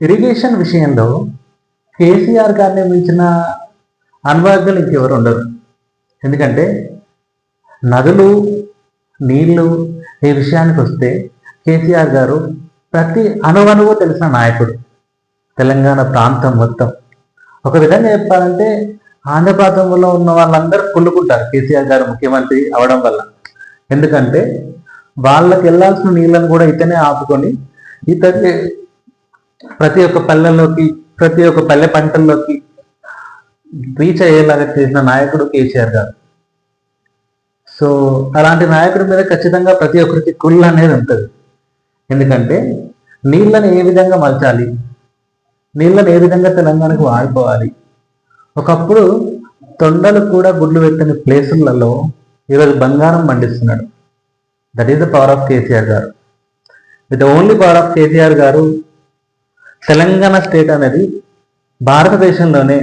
Irrigation విషయంలో కేసీఆర్ గారిని మించిన అనుభవజ్ఞులు ఇంకెవరు ఉండరు. ఎందుకంటే నదులు, నీళ్లు ఈ విషయానికి వస్తే కేసీఆర్ గారు ప్రతి అణువణువు తెలిసిన నాయకుడు. తెలంగాణ ప్రాంతం మొత్తం ఒక విధంగా చెప్పాలంటే ఆంధ్రప్రాంతంలో ఉన్న వాళ్ళందరూ కుళ్ళుకుంటారు కేసీఆర్ గారు ముఖ్యమంత్రి అవడం వల్ల. ఎందుకంటే వాళ్ళకి వెళ్ళాల్సిన నీళ్ళను కూడా ఇతనే ఆపుకొని ఇతనే ప్రతి ఒక్క పల్లెల్లోకి, ప్రతి ఒక్క పల్లె పంటల్లోకి రీచ్ అయ్యేలాగా చేసిన నాయకుడు కేసీఆర్ గారు. సో అలాంటి నాయకుడి మీద ఖచ్చితంగా ప్రతి ఒక్కరికి కుళ్ళు అనేది ఉంటుంది. ఎందుకంటే నీళ్ళని ఏ విధంగా మలచాలి, నీళ్ళని ఏ విధంగా తెలంగాణకు వాడుకోవాలి. ఒకప్పుడు తొండలు కూడా గుడ్లు పెట్టిన ప్లేసులలో ఈరోజు బంగారం పండిస్తున్నాడు. That is the power of KCR garu. With the only power of KCR garu Telangana state అనేది భారతదేశంలోనే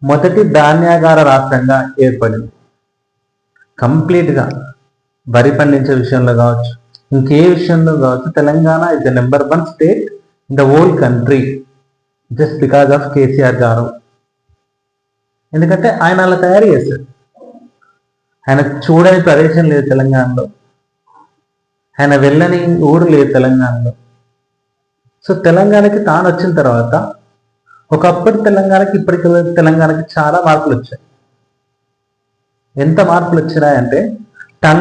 మొదటి ధాన్యాగార రాష్ట్రంగా ఏర్పడింది. కంప్లీట్గా వరి పండించే విషయంలో కావచ్చు, ఇంకే విషయంలో కావచ్చు, Telangana is the number 1 state in the whole country just because of KCR గారు. ఎందుకంటే ఆయన అలా తయారు చేశారు. ఆయన చూడని ప్రదేశం లేదు తెలంగాణలో, ఆయన వెళ్ళని ఊరు లేదు తెలంగాణలో. సో తెలంగాణకి తాను వచ్చిన తర్వాత ఒకప్పటి తెలంగాణకి ఇప్పటికి తెలంగాణకి చాలా మార్పులు వచ్చాయి. ఎంత మార్పులు వచ్చినాయంటే